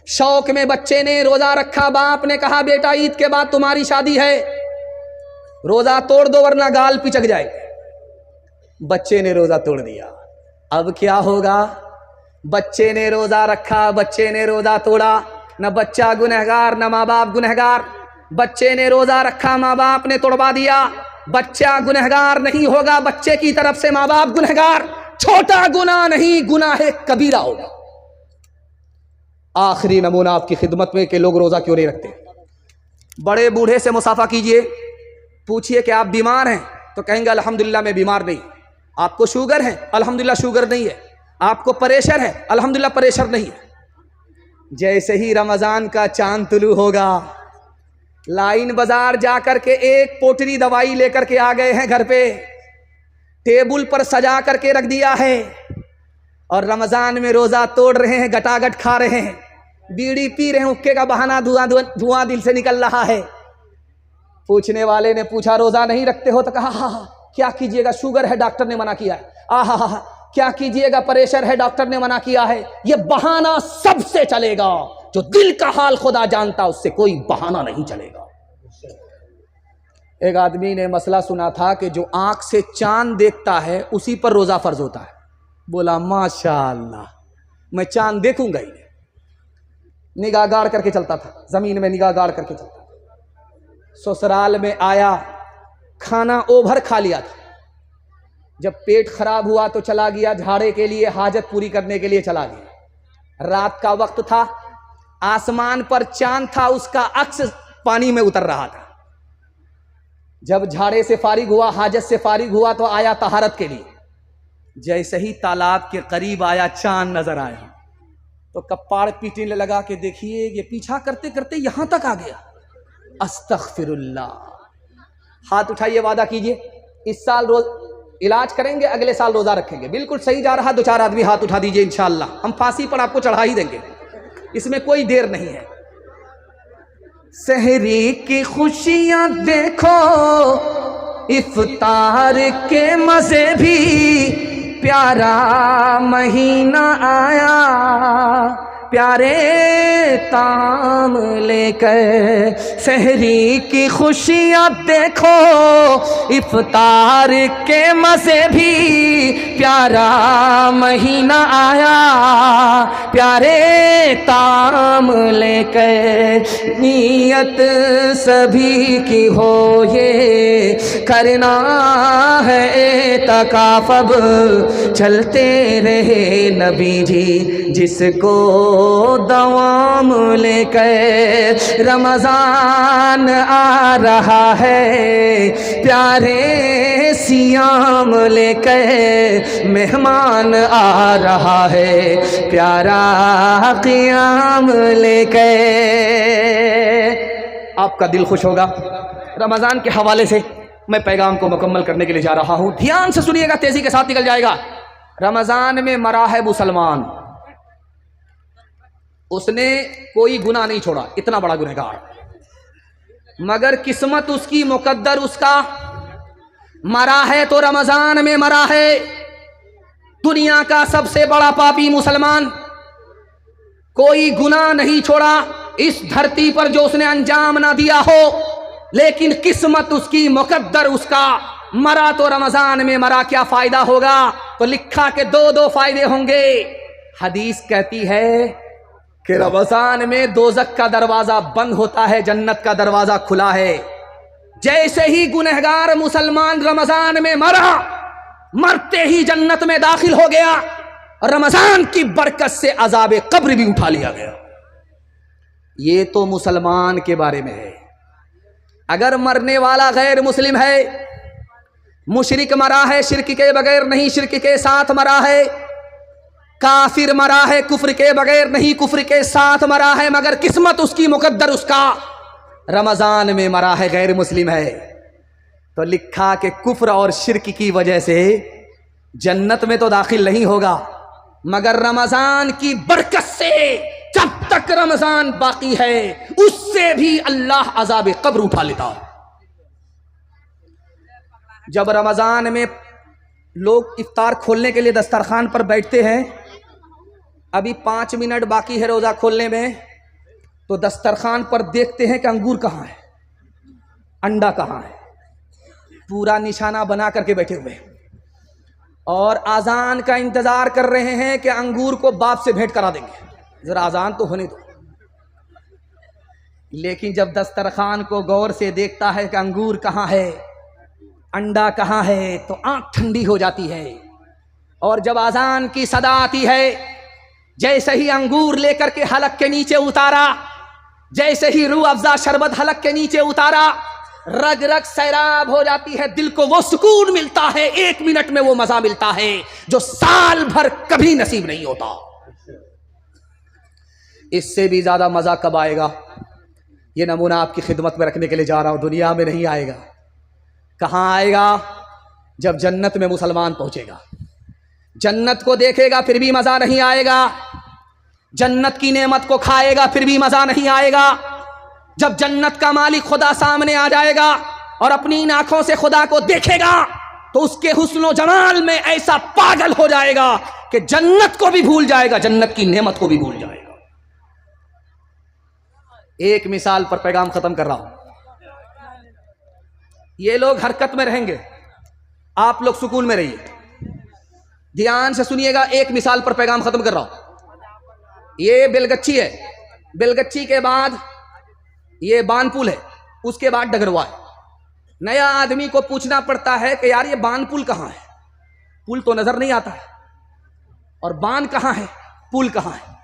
शौक में बच्चे ने रोजा रखा, बाप ने कहा बेटा ईद के बाद तुम्हारी शादी है, रोजा तोड़ दो वरना गाल पिचक जाए। बच्चे ने रोजा तोड़ दिया। अब क्या होगा? बच्चे ने रोजा रखा, बच्चे ने रोजा तोड़ा। न बच्चा गुनहगार न माँ बाप गुनहगार। बच्चे ने रोजा रखा, माँ बाप ने तोड़वा दिया। बच्चा गुनहगार नहीं होगा, बच्चे की तरफ से माँ बाप गुनहगार। छोटा गुनाह नहीं, गुनाह कबीरा होगा। आखिरी नमूना आपकी खिदमत में कि लोग रोजा क्यों नहीं रखते। बड़े बूढ़े से मुसाफा कीजिए, पूछिए कि आप बीमार हैं तो कहेंगे अल्हम्दुलिल्लाह मैं बीमार नहीं। आपको शुगर है? अल्हम्दुलिल्लाह शुगर नहीं है। आपको प्रेशर है? अल्हम्दुलिल्लाह प्रेशर नहीं है। जैसे ही रमजान का चांद तुलू होगा, लाइन बाजार जाकर के एक पोटली दवाई लेकर के आ गए हैं घर पे, टेबल पर सजा करके रख दिया है और रमजान में रोजा तोड़ रहे हैं, गटागट खा रहे हैं, बीड़ी पी रहे हैं, हुक्के का बहाना, धुआं दिल से निकल रहा है। पूछने वाले ने पूछा रोजा नहीं रखते हो? तो कहा हाँ। क्या कीजिएगा, शुगर है डॉक्टर ने मना किया है। आहा, क्या कीजिएगा, प्रेशर है डॉक्टर ने मना किया है। ये बहाना सबसे चलेगा, जो दिल का हाल खुदा जानता उससे कोई बहाना नहीं चलेगा। एक आदमी ने मसला सुना था कि जो आंख से चांद देखता है उसी पर रोजा फर्ज होता है। बोला माशाअल्लाह, मैं चांद देखूंगा ही। निगाह गाड़ करके चलता था, जमीन में निगाह गाड़ करके चलता था। ससुराल में आया, खाना ओभर खा लिया था। जब पेट खराब हुआ तो चला गया झाड़े के लिए, हाजत पूरी करने के लिए चला गया। रात का वक्त था, आसमान पर चांद था, उसका अक्स पानी में उतर रहा था। जब झाड़े से फारिग हुआ, हाजत से फारिग हुआ तो आया तहारत के लिए। जैसे ही तालाब के करीब आया, चांद नजर आया तो कपाड़ पीटने लगा कि देखिए ये पीछा करते करते यहां तक आ गया। अस्तगफिरुल्लाह। हाथ उठाइए, वादा कीजिए इस साल रोज इलाज करेंगे, अगले साल रोजा रखेंगे। बिल्कुल सही जा रहा, 2-4 आदमी हाथ उठा दीजिए, इंशाअल्लाह हम फांसी पर आपको चढ़ा ही देंगे, इसमें कोई देर नहीं है। सहरी की खुशियां देखो, इफ्तार के मजे भी, प्यारा महीना आया, प्यारे ताम लेकर। सहरी की खुशियां देखो, इफ्तार के मजे भी, प्यारा महीना आया, प्यारे ताम लेकर। नियत सभी की हो ये करना है एतकाफ़, चलते रहे नबी जी जिसको दवाम लेकर। रमजान आ रहा है, प्यारे सियाम लेकर। मेहमान आ रहा है, प्यारा क़ियाम लेकर। आपका दिल खुश होगा। रमजान के हवाले से मैं पैगाम को मुकम्मल करने के लिए जा रहा हूं, ध्यान से सुनिएगा, तेजी के साथ निकल जाएगा। रमजान में मरा है मुसलमान, उसने कोई गुनाह नहीं छोड़ा, इतना बड़ा गुनहगार, मगर किस्मत उसकी, मुकद्दर उसका, मरा है तो रमजान में मरा है। दुनिया का सबसे बड़ा पापी मुसलमान, कोई गुनाह नहीं छोड़ा इस धरती पर जो उसने अंजाम ना दिया हो, लेकिन किस्मत उसकी, मुकद्दर उसका, मरा तो रमजान में मरा। क्या फायदा होगा? तो लिखा के दो फायदे होंगे। हदीस कहती है कि रमजान में दोज़ख का दरवाजा बंद होता है, जन्नत का दरवाजा खुला है। जैसे ही गुनहगार मुसलमान रमजान में मरा, मरते ही जन्नत में दाखिल हो गया, रमजान की बरकत से अजाब कब्र भी उठा लिया गया। ये तो मुसलमान के बारे में है। अगर मरने वाला गैर मुस्लिम है, मुशरिक मरा है, शिर्क के बगैर नहीं, शिर्क के साथ मरा है, काफिर मरा है, कुफ्र के बगैर नहीं, कुफ्र के साथ मरा है, मगर किस्मत उसकी, मुकद्दर उसका, रमजान में मरा है, गैर मुस्लिम है, तो लिखा कि कुफ्र और शिर्क की वजह से जन्नत में तो दाखिल नहीं होगा, मगर रमजान की बरकत से जब तक रमजान बाकी है उससे भी अल्लाह अजाब कब्र उठा लेता है। जब रमजान में लोग इफ्तार खोलने के लिए दस्तरखान पर बैठते हैं, अभी 5 मिनट बाकी है रोजा खोलने में, तो दस्तरखान पर देखते हैं कि अंगूर कहाँ है, अंडा कहाँ है, पूरा निशाना बना करके बैठे हुए हैं और आज़ान का इंतज़ार कर रहे हैं कि अंगूर को बाप से भेंट करा देंगे, ज़रा आज़ान तो होने दो। लेकिन जब दस्तरखान को गौर से देखता है कि अंगूर कहाँ है, अंडा कहाँ है, तो आँख ठंडी हो जाती है। और जब आज़ान की सदा आती है, जैसे ही अंगूर लेकर के हलक के नीचे उतारा, जैसे ही रूह अफ़ज़ा शरबत हलक के नीचे उतारा, रग रग सैराब हो जाती है, दिल को वो सुकून मिलता है, 1 मिनट में वो मजा मिलता है जो साल भर कभी नसीब नहीं होता। इससे भी ज्यादा मजा कब आएगा? ये नमूना आपकी खिदमत में रखने के लिए जा रहा हूं, दुनिया में नहीं आएगा। कहां आएगा? जब जन्नत में मुसलमान पहुंचेगा, जन्नत को देखेगा फिर भी मजा नहीं आएगा, जन्नत की नेमत को खाएगा फिर भी मजा नहीं आएगा। जब जन्नत का मालिक खुदा सामने आ जाएगा और अपनी इन आंखों से खुदा को देखेगा तो उसके हुस्न जमाल में ऐसा पागल हो जाएगा कि जन्नत को भी भूल जाएगा, जन्नत की नेमत को भी भूल जाएगा। एक मिसाल पर पैगाम खत्म कर रहा हूं। ये लोग हरकत में रहेंगे, आप लोग सुकून में रहिए, ध्यान से सुनिएगा। एक मिसाल पर पैगाम खत्म कर रहा हूं। ये बेलगच्छी है, बेलगच्छी के बाद ये बानपुल है, उसके बाद डगरवा है। नया आदमी को पूछना पड़ता है कि यार ये बानपुल कहाँ है, पुल तो नजर नहीं आता है, और बान कहाँ है, पुल कहाँ है।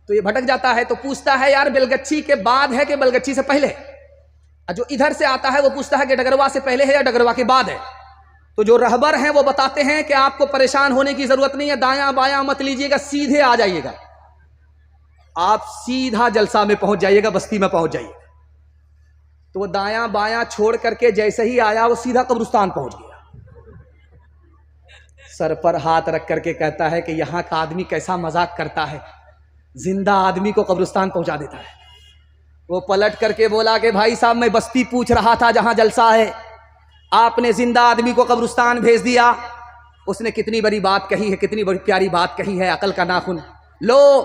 तो ये भटक जाता है, तो पूछता है यार बेलगच्छी के बाद है कि बेलगच्छी से पहले। जो इधर से आता है वो पूछता है कि डगरवा से पहले है या डगरवा के बाद है। तो जो रहबर हैं वो बताते हैं कि आपको परेशान होने की जरूरत नहीं है, दायां बायां मत लीजिएगा, सीधे आ जाइएगा, आप सीधा जलसा में पहुंच जाइएगा, बस्ती में पहुंच जाइएगा। तो वो दायां बायां छोड़ करके जैसे ही आया वो सीधा कब्रिस्तान पहुंच गया। सर पर हाथ रख करके कहता है कि यहां का आदमी कैसा मजाक करता है, जिंदा आदमी को कब्रिस्तान पहुंचा देता है। वो पलट करके बोला कि भाई साहब मैं बस्ती पूछ रहा था जहां जलसा है, आपने जिंदा आदमी को कब्रिस्तान भेज दिया। उसने कितनी बड़ी बात कही है, कितनी बड़ी प्यारी बात कही है, अकल का नाखून। लो,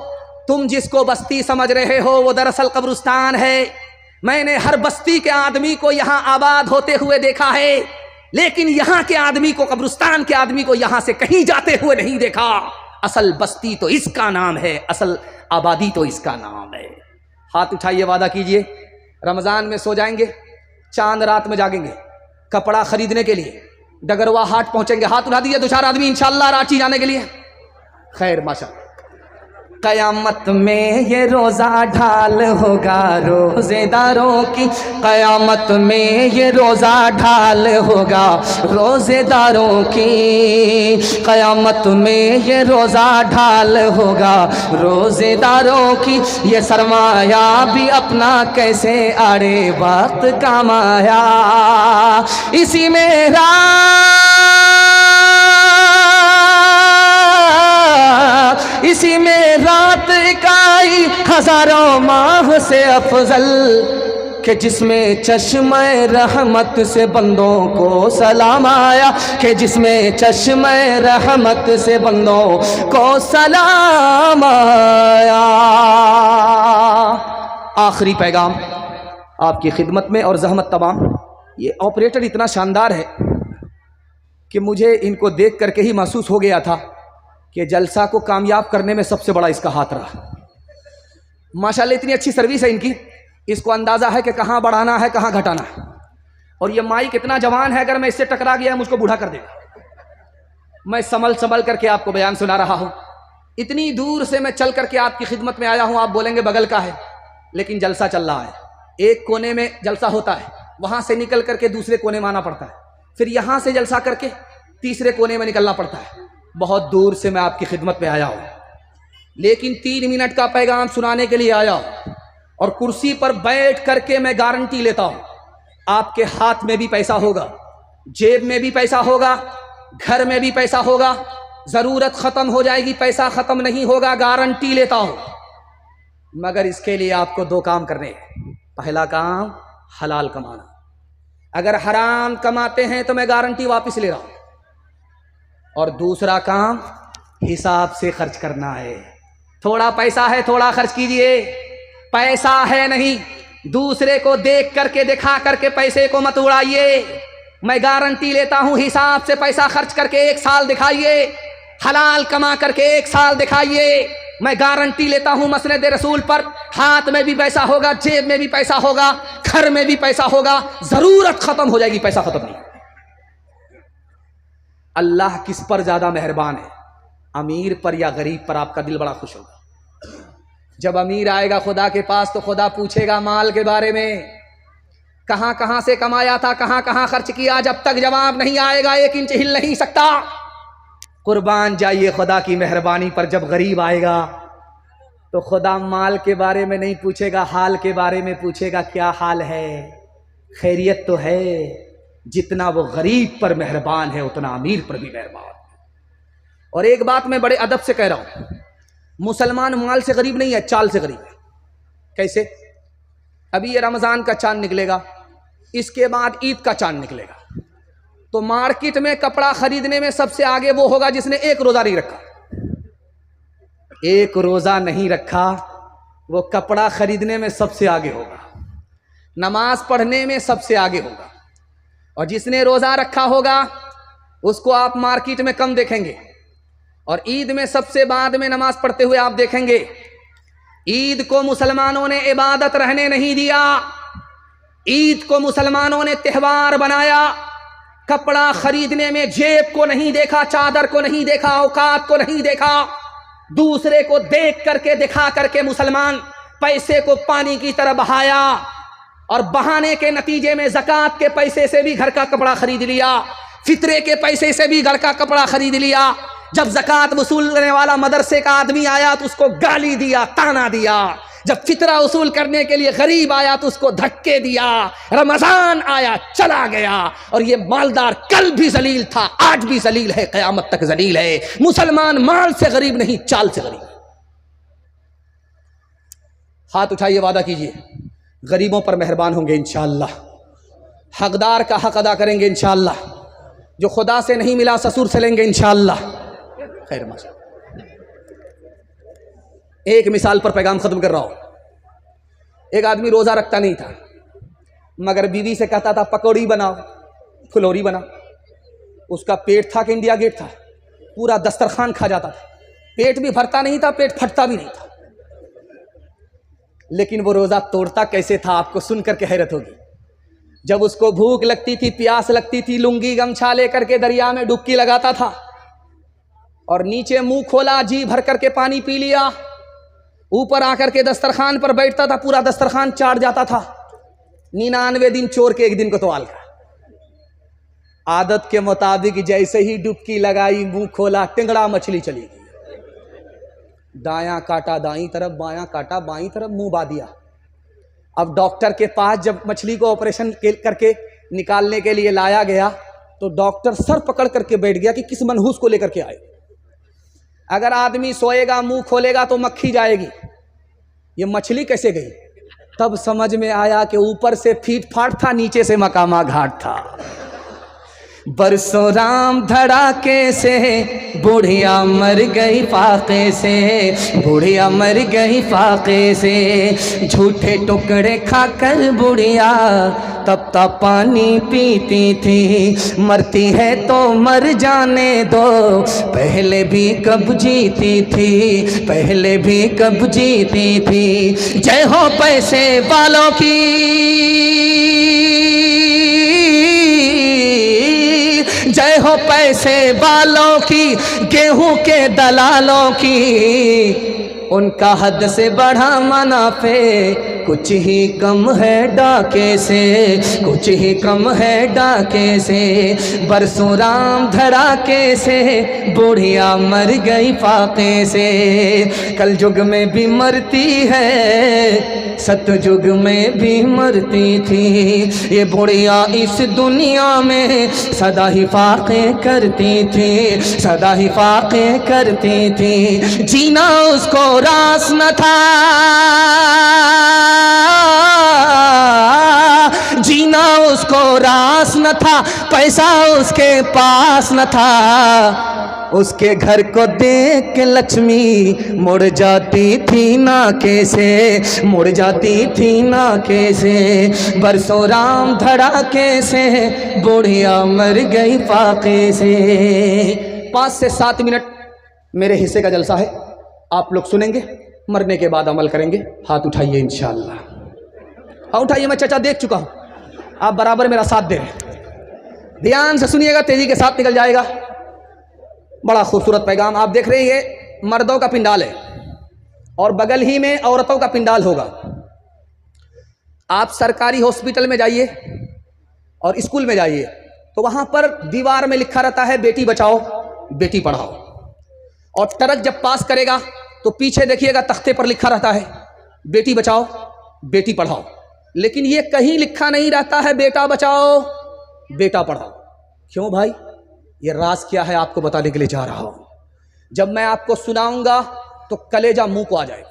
तुम जिसको बस्ती समझ रहे हो वो दरअसल कब्रिस्तान है। मैंने हर बस्ती के आदमी को यहां आबाद होते हुए देखा है, लेकिन यहां के आदमी को, कब्रिस्तान के आदमी को यहां से कहीं जाते हुए नहीं देखा। असल बस्ती तो इसका नाम है, असल आबादी तो इसका नाम है। हाथ उठाइए, वादा कीजिए रमजान में सो जाएंगे, चांद रात में जागेंगे, कपड़ा खरीदने के लिए डगरवा हाट पहुंचेंगे। हाथ उठा दीजिए 2-4 आदमी इंशाअल्लाह रांची जाने के लिए। खैर माशा। कयामत में ये रोज़ा ढाल होगा रोज़ेदारों की, कयामत में ये रोज़ा ढाल होगा रोज़ेदारों की, कयामत में ये रोज़ा ढाल होगा रोज़ेदारों की। ये सरमाया भी अपना कैसे आड़े वक्त कमाया, इसी में इसी में रात इकाई हजारों माह से अफजल, कि जिसमें चश्मे रहमत से बंदों को सलाम आया, कि जिसमें चश्मे रहमत से बंदों को सलाम आया। आखिरी पैगाम आपकी खिदमत में और जहमत तमाम। ये ऑपरेटर इतना शानदार है कि मुझे इनको देख करके ही महसूस हो गया था कि जलसा को कामयाब करने में सबसे बड़ा इसका हाथ रहा। माशाल्लाह इतनी अच्छी सर्विस है इनकी, इसको अंदाज़ा है कि कहाँ बढ़ाना है कहाँ घटाना है। और ये माइक इतना जवान है, अगर मैं इससे टकरा गया मुझको बूढ़ा कर देगा। मैं संभल करके आपको बयान सुना रहा हूँ। इतनी दूर से मैं चल करके आपकी खिदमत में आया हूँ। आप बोलेंगे बगल का है, लेकिन जलसा चल रहा है। एक कोने में जलसा होता है, वहाँ से निकल करके दूसरे कोने में आना पड़ता है, फिर यहाँ से जलसा करके तीसरे कोने में निकलना पड़ता है। बहुत दूर से मैं आपकी खिदमत में आया हूँ, लेकिन 3 मिनट का पैगाम सुनाने के लिए आया हूँ। और कुर्सी पर बैठ करके मैं गारंटी लेता हूँ, आपके हाथ में भी पैसा होगा, जेब में भी पैसा होगा, घर में भी पैसा होगा। ज़रूरत ख़त्म हो जाएगी, पैसा ख़त्म नहीं होगा, गारंटी लेता हूँ। मगर इसके लिए आपको 2 काम करने हैं। पहला काम हलाल कमाना। अगर हराम कमाते हैं तो मैं गारंटी वापस ले रहा हूँ। और दूसरा काम हिसाब से खर्च करना है। थोड़ा पैसा है, थोड़ा खर्च कीजिए, पैसा है नहीं, दूसरे को देख करके दिखा करके पैसे को मत उड़ाइए। मैं गारंटी लेता हूं, हिसाब से पैसा खर्च करके 1 साल दिखाइए, हलाल कमा करके 1 साल दिखाइए। मैं गारंटी लेता हूं मसनद रसूल पर, हाथ में भी पैसा होगा, जेब में भी पैसा होगा, घर में भी पैसा होगा, जरूरत खत्म हो जाएगी, पैसा खत्म नहीं। अल्लाह किस पर ज्यादा मेहरबान है, अमीर पर या गरीब पर? आपका दिल बड़ा खुश होगा। जब अमीर आएगा खुदा के पास तो खुदा पूछेगा माल के बारे में, कहां कहां से कमाया था, कहां कहां खर्च किया। जब तक जवाब नहीं आएगा 1 इंच हिल नहीं सकता। कुर्बान जाइए खुदा की मेहरबानी पर। जब गरीब आएगा तो खुदा माल के बारे में नहीं पूछेगा, हाल के बारे में पूछेगा, क्या हाल है, खैरियत तो है। जितना वो गरीब पर मेहरबान है उतना अमीर पर भी मेहरबान है। और एक बात मैं बड़े अदब से कह रहा हूं, मुसलमान माल से गरीब नहीं है, चाल से गरीब है। कैसे? अभी ये रमजान का चांद निकलेगा, इसके बाद ईद का चांद निकलेगा, तो मार्केट में कपड़ा खरीदने में सबसे आगे वो होगा जिसने 1 रोजा नहीं रखा। 1 रोजा नहीं रखा वो कपड़ा खरीदने में सबसे आगे होगा, नमाज पढ़ने में सबसे आगे होगा। और जिसने रोजा रखा होगा उसको आप मार्केट में कम देखेंगे, और ईद में सबसे बाद में नमाज पढ़ते हुए आप देखेंगे। ईद को मुसलमानों ने इबादत रहने नहीं दिया, ईद को मुसलमानों ने त्यौहार बनाया। कपड़ा खरीदने में जेब को नहीं देखा, चादर को नहीं देखा, औकात को नहीं देखा, दूसरे को देख करके दिखा करके मुसलमान पैसे को पानी की तरह बहाया, और बहाने के नतीजे में ज़कात के पैसे से भी घर का कपड़ा खरीद लिया, फितरे के पैसे से भी घर का कपड़ा खरीद लिया। जब ज़कात वसूलने वाला मदरसे का आदमी आया तो उसको गाली दिया, ताना दिया। जब फितरा वसूल करने के लिए गरीब आया तो उसको धक्के दिया। रमजान आया, चला गया, और ये मालदार कल भी जलील था, आज भी जलील है, क़यामत तक जलील है। मुसलमान माल से गरीब नहीं, चाल से गरीब। हाथ उठाइए, वादा कीजिए गरीबों पर मेहरबान होंगे इंशाअल्लाह, हकदार का हक अदा करेंगे इंशाअल्लाह, जो खुदा से नहीं मिला ससुर से लेंगे इंशाअल्लाह। खैर माशा। एक मिसाल पर पैगाम खत्म कर रहा हूं। एक आदमी रोजा रखता नहीं था, मगर बीवी से कहता था पकौड़ी बनाओ, फुलौरी बना। उसका पेट था कि इंडिया गेट था, पूरा दस्तरखान खा जाता था। पेट भी भरता नहीं था, पेट फटता भी नहीं था, लेकिन वो रोजा तोड़ता कैसे था आपको सुन करके हैरत होगी। जब उसको भूख लगती थी, प्यास लगती थी, लुंगी गमछा लेकर के दरिया में डुबकी लगाता था, और नीचे मुंह खोला, जी भर करके पानी पी लिया, ऊपर आकर के दस्तरखान पर बैठता था, पूरा दस्तरखान चाट जाता था। 99 दिन चोर के 1 दिन को तो आल का। आदत के मुताबिक जैसे ही डुबकी लगाई, मुंह खोला, टिंगड़ा मछली चली गई। दायां काटा दाईं तरफ, बायां काटा बाईं तरफ, मुंह बा दिया। अब डॉक्टर के पास जब मछली को ऑपरेशन करके निकालने के लिए लाया गया तो डॉक्टर सर पकड़ करके बैठ गया कि किस मनहूस को लेकर के आए। अगर आदमी सोएगा, मुंह खोलेगा तो मक्खी जाएगी, ये मछली कैसे गई? तब समझ में आया कि ऊपर से फीट फाट था, नीचे से मकामा घाट था। बरसों राम धड़ाके से बुढ़िया मर गई फाके से, बुढ़िया मर गई फाके से। झूठे टुकड़े खाकर बुढ़िया तब तक पानी पीती थी। मरती है तो मर जाने दो, पहले भी कब जीती थी, पहले भी कब जीती थी। जय हो पैसे वालों की, जय हो पैसे वालों की, गेहूं के दलालों की। उनका हद से बढ़ा मुनाफे, कुछ ही कम है डाके से, कुछ ही कम है डाके से। बरसों राम धड़ाके से बुढ़िया मर गई फाके से। कल युग में भी मरती है, सतयुग में भी मरती थी। ये बुढ़िया इस दुनिया में सदा ही फाके करती थी, सदा ही फाके करती थी। जीना उसको रास न था, जीना उसको रास न था, पैसा उसके पास न था। उसके घर को देख के लक्ष्मी मुड़ जाती थी ना कैसे, मुड़ जाती थी ना कैसे। बरसों राम धड़ाके से बुढ़िया मर गई फाके से। 5 से 7 मिनट मेरे हिस्से का जलसा है, आप लोग सुनेंगे, मरने के बाद अमल करेंगे। हाथ उठाइए इंशाअल्लाह, हाँ उठाइए। मैं चचा देख चुका हूँ, आप बराबर मेरा साथ दे रहे हैं। ध्यान से सुनिएगा, तेजी के साथ निकल जाएगा। बड़ा खूबसूरत पैगाम आप देख रहे हैं। ये मर्दों का पिंडाल है और बगल ही में औरतों का पिंडाल होगा। आप सरकारी हॉस्पिटल में जाइए और स्कूल में जाइए तो वहां पर दीवार में लिखा रहता है बेटी बचाओ बेटी पढ़ाओ। और ट्रक जब पास करेगा तो पीछे देखिएगा तख्ते पर लिखा रहता है बेटी बचाओ बेटी पढ़ाओ। लेकिन ये कहीं लिखा नहीं रहता है बेटा बचाओ बेटा पढ़ाओ। क्यों भाई? ये राज क्या है आपको बताने के लिए जा रहा हूं। जब मैं आपको सुनाऊंगा तो कलेजा मुंह को आ जाएगा,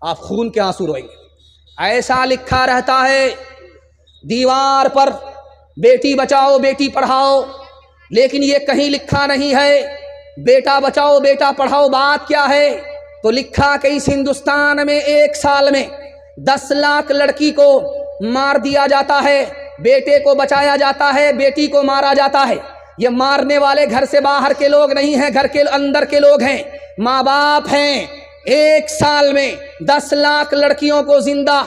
आप खून के आंसू रोएंगे। ऐसा लिखा रहता है दीवार पर बेटी बचाओ बेटी पढ़ाओ, लेकिन ये कहीं लिखा नहीं है बेटा बचाओ बेटा पढ़ाओ। बात क्या है? तो लिखा कि इस हिंदुस्तान में 1 साल में 10 लाख लड़की को मार दिया जाता है, बेटे को बचाया जाता है, बेटी को मारा जाता है। ये मारने वाले घर से बाहर के लोग नहीं हैं, घर के अंदर के लोग हैं, माँ बाप हैं। 1 साल में 10 लाख लड़कियों को जिंदा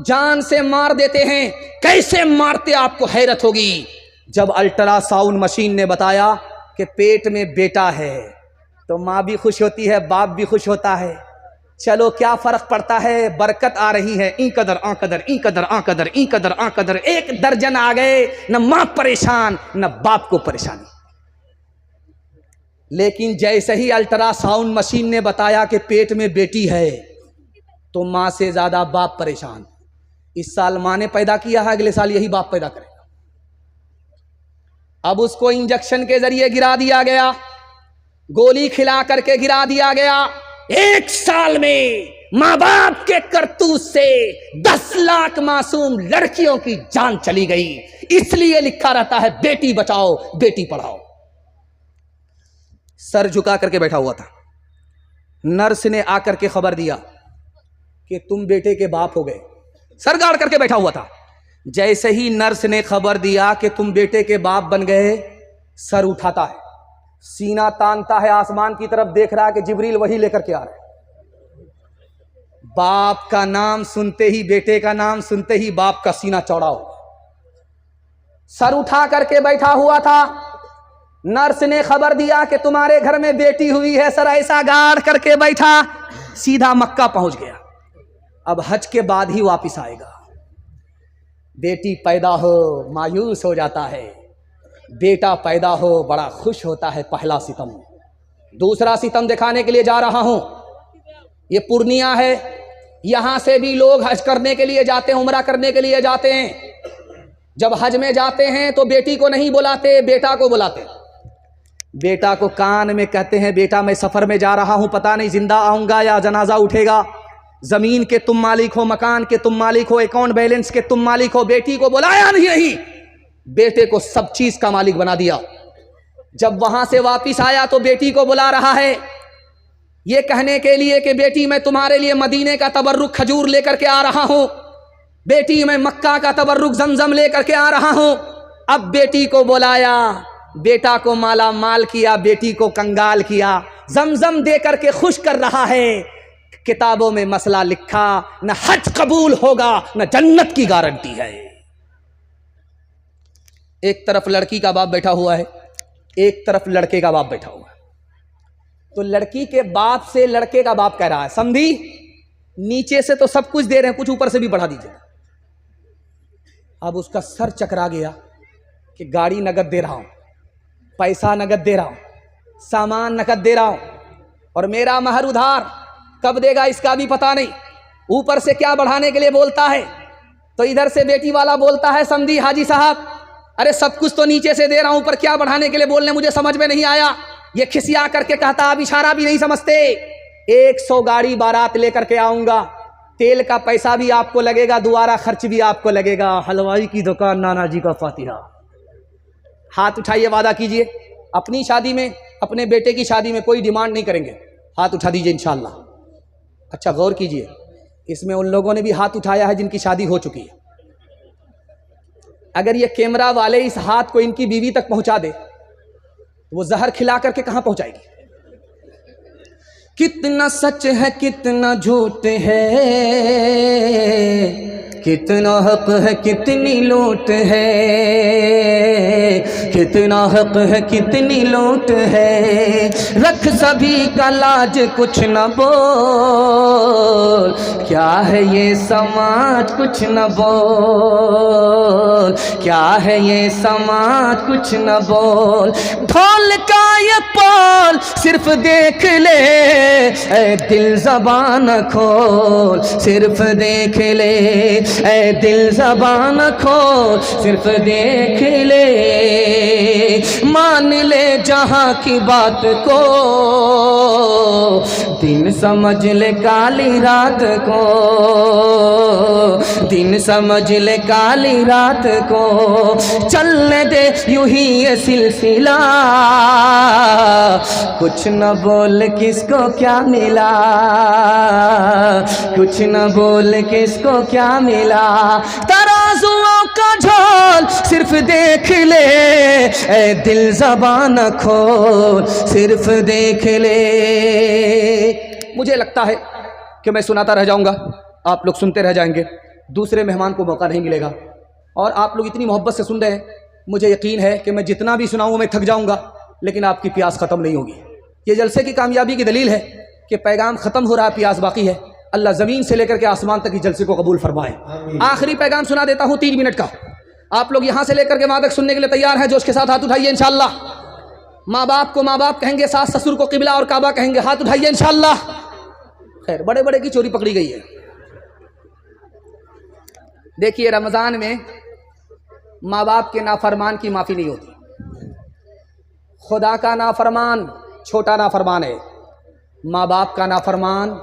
जान से मार देते हैं। कैसे मारते आपको हैरत होगी। जब अल्ट्रासाउंड मशीन ने बताया कि पेट में बेटा है तो माँ भी खुश होती है, बाप भी खुश होता है। चलो क्या फर्क पड़ता है, बरकत आ रही है। ई कदर आ कदर ई कदर आ कदर ई कदर आ कदर 1 दर्जन आ गए, न माँ परेशान न बाप को परेशानी। लेकिन जैसे ही अल्ट्रासाउंड मशीन ने बताया कि पेट में बेटी है तो माँ से ज्यादा बाप परेशान। इस साल माँ ने पैदा किया है, अगले साल यही बाप पैदा करेगा। अब उसको इंजेक्शन के जरिए गिरा दिया गया, गोली खिला करके गिरा दिया गया। 1 साल में माँ बाप के करतूत से 10 लाख मासूम लड़कियों की जान चली गई। इसलिए लिखा रहता है बेटी बचाओ बेटी पढ़ाओ। सर झुका करके बैठा हुआ था, नर्स ने आकर के खबर दिया कि तुम बेटे के बाप हो गए। सर गाड़ करके बैठा हुआ था। जैसे ही नर्स ने खबर दिया कि तुम बेटे के बाप बन गए, सर उठाता है, सीना तानता है, आसमान की तरफ देख रहा है कि जिब्रील वही लेकर के आ रहे हैं। बाप का नाम सुनते ही, बेटे का नाम सुनते ही बाप का सीना चौड़ा हो, सर उठा करके बैठा हुआ था। नर्स ने खबर दिया कि तुम्हारे घर में बेटी हुई है। सर ऐसा गाड़ करके बैठा, सीधा मक्का पहुंच गया। अब हज के बाद ही वापिस आएगा। बेटी पैदा हो मायूस हो जाता है, बेटा पैदा हो बड़ा खुश होता है। पहला सितम। दूसरा सितम दिखाने के लिए जा रहा हूं। ये पूर्णिया है, यहां से भी लोग हज करने के लिए जाते हैं, उम्रा करने के लिए जाते हैं। जब हज में जाते हैं तो बेटी को नहीं बुलाते, बेटा को बुलाते। बेटा को कान में कहते हैं बेटा मैं सफर में जा रहा हूं, पता नहीं जिंदा आऊंगा या जनाजा उठेगा। जमीन के तुम मालिक हो, मकान के तुम मालिक हो, अकाउंट बैलेंस के तुम मालिक हो। बेटी को बुलाया नहीं, बेटे को सब चीज का मालिक बना दिया। जब वहां से वापिस आया तो बेटी को बुला रहा है, ये कहने के लिए कि बेटी मैं तुम्हारे लिए मदीने का तबर्रुक खजूर लेकर के आ रहा हूं, बेटी मैं मक्का का तबर्रुक जमजम लेकर के आ रहा हूं। अब बेटी को बुलाया, बेटा को माला माल किया, बेटी को कंगाल किया, जमजम दे करके खुश कर रहा है। किताबों में मसला लिखा, न हज कबूल होगा न जन्नत की गारंटी है। एक तरफ लड़की का बाप बैठा हुआ है, एक तरफ लड़के का बाप बैठा हुआ है। तो लड़की के बाप से लड़के का बाप कह रहा है समझी नीचे से तो सब कुछ दे रहे हैं, कुछ ऊपर से भी बढ़ा दीजिए। अब उसका सर चकरा गया कि गाड़ी नगद दे रहा हूं, पैसा नगद दे रहा हूं, सामान नगद दे रहा हूं, और मेरा महर उधार कब देगा इसका भी पता नहीं। ऊपर से क्या बढ़ाने के लिए बोलता है। तो इधर से बेटी वाला बोलता है समझी हाजी साहब अरे सब कुछ तो नीचे से दे रहा हूं, पर क्या बढ़ाने के लिए बोलने मुझे समझ में नहीं आया। ये खिसिया करके कहता आप इशारा भी नहीं समझते। 100 गाड़ी बारात लेकर के आऊंगा, तेल का पैसा भी आपको लगेगा, दोबारा खर्च भी आपको लगेगा। हलवाई की दुकान नाना जी का फातिहा। हाथ उठाइए, वादा कीजिए अपनी शादी में अपने बेटे की शादी में कोई डिमांड नहीं करेंगे, हाथ उठा दीजिए इंशाअल्लाह। अच्छा गौर कीजिए, इसमें उन लोगों ने भी हाथ उठाया है जिनकी शादी हो चुकी है। अगर ये कैमरा वाले इस हाथ को इनकी बीवी तक पहुंचा दे तो वो जहर खिला करके कहां पहुंचाएगी। कितना सच है कितना झूठ है, कितना हक है कितनी लूट है, कितना हक है कितनी लूट है। रख सभी का लाज कुछ न बोल, क्या है ये समाज कुछ न बोल, क्या है ये समाज कुछ न बोल। ढोल का ये पोल सिर्फ देख ले, ऐ दिल ज़बान खोल, सिर्फ देख ले, ऐ दिल ज़बान खोल, सिर्फ देख ले। मान ले जहाँ की बात को, दिन समझ ले काली रात को, दिन समझ ले काली रात को। चलने दे यूं ही ये सिलसिला, कुछ न बोल किसको क्या मिला, कुछ न बोल किसको क्या मिला। तराजुओं का झोल सिर्फ देख ले, ऐ दिल ज़बान खोल, सिर्फ देख ले। मुझे लगता है कि मैं सुनाता रह जाऊंगा, आप लोग सुनते रह जाएंगे, दूसरे मेहमान को मौका नहीं मिलेगा। और आप लोग इतनी मोहब्बत से सुन रहे हैं, मुझे यकीन है कि मैं जितना भी सुनाऊँ मैं थक जाऊंगा, लेकिन आपकी प्यास ख़त्म नहीं होगी। ये जलसे की कामयाबी की दलील है कि पैगाम ख़त्म हो रहा है, प्यास बाकी है। अल्लाह ज़मीन से लेकर के आसमान तक इस जलसे को कबूल फरमाए। आखिरी पैगाम सुना देता हूँ 3 मिनट का, आप लोग यहाँ से लेकर के वहाँ तक सुनने के लिए तैयार हैं? जोश के साथ हाथ उठाइए इंशाअल्लाह। माँ बाप को माँ बाप कहेंगे, सास ससुर को किबला और काबा कहेंगे, हाथ उठाइए इंशाअल्लाह। खैर बड़े बड़े की चोरी पकड़ी गई है। देखिए रमज़ान में माँ बाप के नाफरमान की माफ़ी नहीं होती। खुदा का नाफरमान छोटा नाफरमान है, माँ बाप का नाफरमान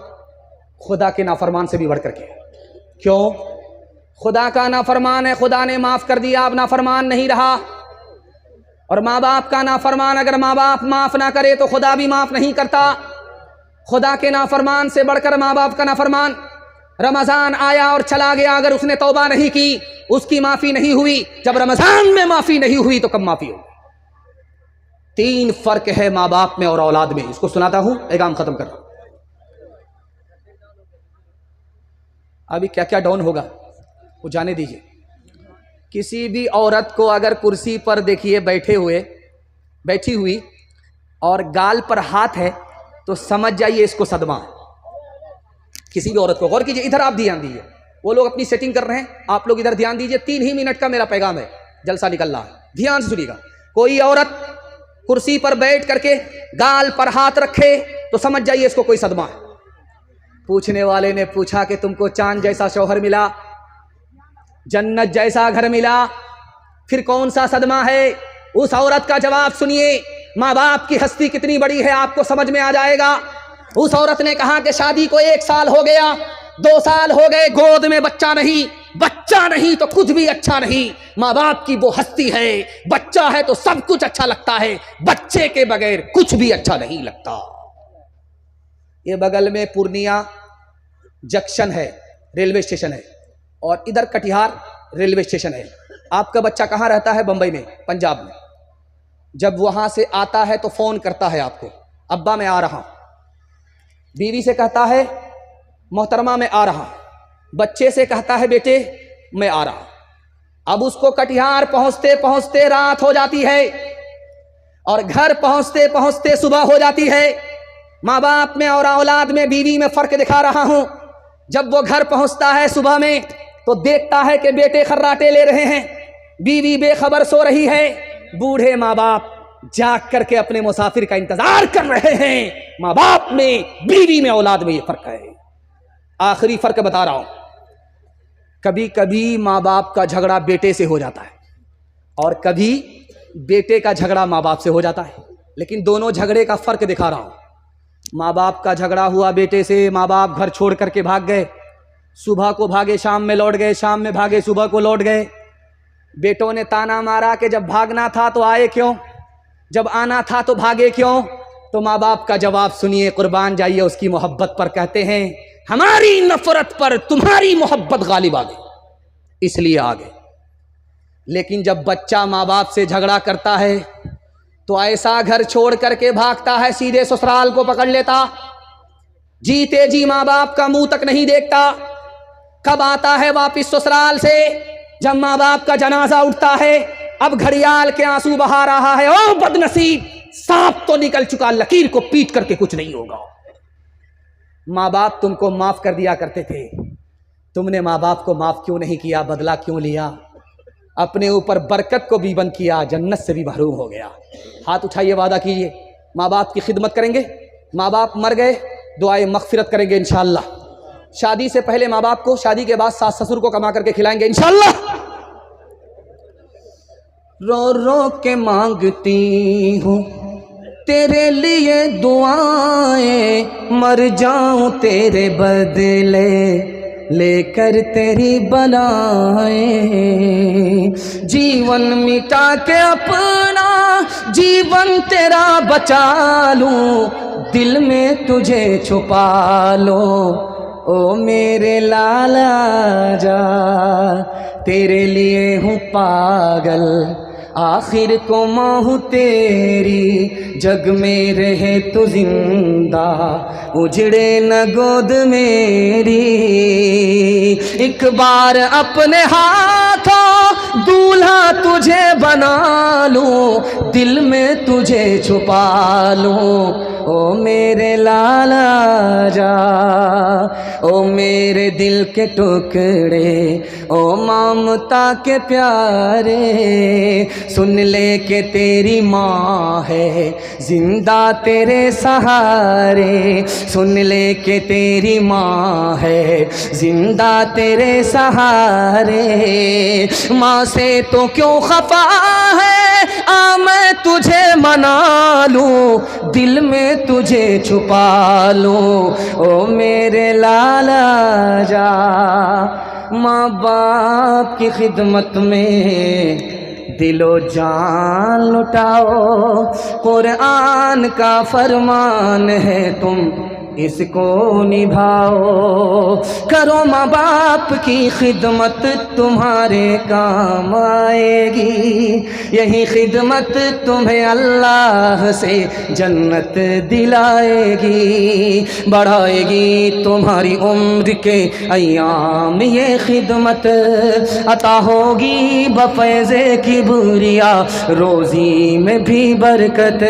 खुदा के नाफरमान से भी बढ़ करके। क्यों? खुदा का नाफरमान है, खुदा ने माफ़ कर दिया, अब नाफरमान नहीं रहा। और माँ बाप का नाफरमान, अगर माँ बाप माफ़ ना करे तो खुदा भी माफ़ नहीं करता। खुदा के नाफरमान से बढ़कर माँ बाप का नाफरमान। रमज़ान आया और चला गया, अगर उसने तौबा नहीं की, उसकी माफ़ी नहीं हुई। जब रमज़ान में माफ़ी नहीं हुई तो कब माफ़ी होगी? 3 फ़र्क है माँ बाप में और औलाद में। इसको सुनाता हूँ, पैगाम ख़त्म कर रहा हूँ। अभी क्या क्या डाउन होगा वो जाने दीजिए। किसी भी औरत को अगर कुर्सी पर देखिए बैठी हुई और गाल पर हाथ है तो समझ जाइए इसको सदमा। किसी भी औरत को, गौर कीजिए, इधर आप ध्यान दीजिए, वो लोग अपनी सेटिंग कर रहे हैं, आप लोग इधर ध्यान दीजिए। 3 ही मिनट का मेरा पैगाम है, जलसा निकल रहा है, ध्यान से सुनिएगा। कोई औरत कुर्सी पर बैठ करके गाल पर हाथ रखे तो समझ जाइए इसको कोई सदमा है। पूछने वाले ने पूछा कि तुमको चांद जैसा शौहर मिला, जन्नत जैसा घर मिला, फिर कौन सा सदमा है? उस औरत का जवाब सुनिए। माँ बाप की हस्ती कितनी बड़ी है आपको समझ में आ जाएगा। उस औरत ने कहा कि शादी को 1 साल हो गया, 2 साल हो गए, गोद में बच्चा नहीं तो कुछ भी अच्छा नहीं। माँ बाप की वो हस्ती है, बच्चा है तो सब कुछ अच्छा लगता है, बच्चे के बगैर कुछ भी अच्छा नहीं लगता। ये बगल में पूर्णिया जंक्शन है, रेलवे स्टेशन है, और इधर कटिहार रेलवे स्टेशन है। आपका बच्चा कहाँ रहता है? बंबई में, पंजाब में। जब वहाँ से आता है तो फ़ोन करता है आपको, अब्बा मैं आ रहा हूँ। बीवी से कहता है मोहतरमा मैं आ रहा हूँ। बच्चे से कहता है बेटे मैं आ रहा हूँ। अब उसको कटिहार पहुँचते पहुँचते रात हो जाती है और घर पहुँचते पहुँचते सुबह हो जाती है। माँ बाप में और औलाद में, बीवी में फ़र्क दिखा रहा हूँ। जब वो घर पहुँचता है सुबह में तो देखता है कि बेटे खर्राटे ले रहे हैं, बीवी बेखबर सो रही है। बूढ़े माँ बाप जाग करके अपने मुसाफिर का इंतजार कर रहे हैं। माँ बाप में, बीवी में, औलाद में ये फ़र्क है। आखिरी फ़र्क बता रहा हूँ, कभी कभी माँ बाप का झगड़ा बेटे से हो जाता है और कभी बेटे का झगड़ा माँ बाप से हो जाता है, लेकिन दोनों झगड़े का फ़र्क दिखा रहा हूँ। माँ बाप का झगड़ा हुआ बेटे से, माँ बाप घर छोड़ करके भाग गए, सुबह को भागे शाम में लौट गए, शाम में भागे सुबह को लौट गए। बेटों ने ताना मारा कि जब भागना था तो आए क्यों? जब आना था तो भागे क्यों? तो माँ बाप का जवाब सुनिए, कुर्बान जाइए उसकी मोहब्बत पर। कहते हैं हमारी नफरत पर तुम्हारी मोहब्बत गालिब आ गई, इसलिए आ गए। लेकिन जब बच्चा माँ बाप से झगड़ा करता है तो ऐसा घर छोड़ करके भागता है, सीधे ससुराल को पकड़ लेता, जीते जी माँ बाप का मुंह तक नहीं देखता। कब आता है वापिस ससुराल से? जब माँ बाप का जनाजा उठता है। अब घड़ियाल के आंसू बहा रहा है, ओ बदनसीब, सांप तो निकल चुका, लकीर को पीट करके कुछ नहीं होगा। माँ बाप तुमको माफ कर दिया करते थे, तुमने माँ बाप को माफ क्यों नहीं किया? बदला क्यों लिया? अपने ऊपर बरकत को भी बंद किया, जन्नत से भी महरूम हो गया। हाथ उठाइए, वादा कीजिए माँ बाप की खिदमत करेंगे। माँ बाप मर गए, दुआए मगफिरत करेंगे इंशाअल्लाह। शादी से पहले माँ बाप को, शादी के बाद सास ससुर को कमा करके खिलाएंगे इंशाअल्लाह। रो रो के मांगती हूँ तेरे लिए दुआएं, मर जाऊं तेरे बदले लेकर तेरी बलाएं। जीवन मिटा के अपना जीवन तेरा बचा लूं, दिल में तुझे छुपा लो, ओ मेरे लाला जा। तेरे लिए हूँ पागल, आखिर को माँ हूँ तेरी, जग में रहे तो जिंदा, उजड़े न गोद मेरी। एक बार अपने हाथों दूल्हा तुझे बना लूं, दिल में तुझे छुपा लूं, ओ मेरे लाला जा। ओ मेरे दिल के टुकड़े, ओ ममता के प्यारे, सुन ले के तेरी माँ है जिंदा तेरे सहारे, सुन ले के तेरी माँ है जिंदा तेरे सहारे। माँ से तो क्यों खफा है, आ मैं तुझे मना लूं, दिल में तुझे छुपा लूं, ओ मेरे लाला जा। माँ बाप की खिदमत में दिलो जान लुटाओ, कुरान का फरमान है तुम इसको निभाओ। करो माँ बाप की खिदमत तुम्हारे काम आएगी, यही खिदमत तुम्हें अल्लाह से जन्नत दिलाएगी, बढ़ाएगी तुम्हारी उम्र के अय्याम ये खिदमत, अता होगी बफैज़े किबरिया रोज़ी में भी बरकत।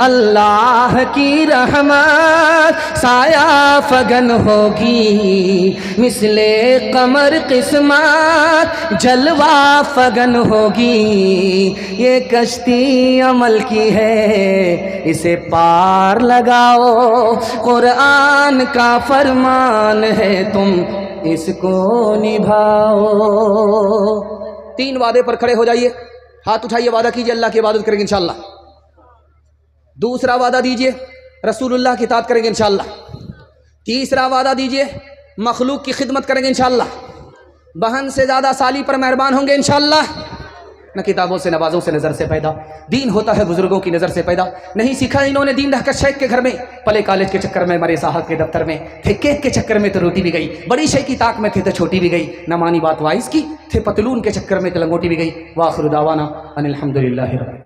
अल्लाह की रहमत साया फगन होगी, मिसले कमर किस्मत जलवा फगन होगी। ये कश्ती अमल की है, इसे पार लगाओ, कुरान का फरमान है तुम इसको निभाओ। 3 वादे पर खड़े हो जाइए, हाथ उठाइए, वादा कीजिए अल्लाह की इबादत करेंगे इंशाअल्लाह। दूसरा वादा दीजिए रसूलुल्लाह की इताअत करेंगे इंशाअल्लाह। तीसरा वादा दीजिए मखलूक की खिदमत करेंगे इंशाअल्लाह। बहन से ज़्यादा साली पर मेहरबान होंगे इंशाअल्लाह। न किताबों से नवाजों से नज़र से पैदा, दीन होता है बुजुर्गों की नज़र से पैदा। नहीं सीखा इन्होंने दीन रहकर शेख के घर में, पले कॉलेज के चक्कर में, मरे साहब के दफ्तर में, थे केक के चक्कर में तो रोटी भी गई, बड़ी शेख की ताक में थे तो छोटी भी गई, न मानी बात वाइस की, थे पतलून के चक्कर में तो लंगोटी भी गई। वाखिर दावाना अनिल हम्दुलिल्लाहि रब्बिल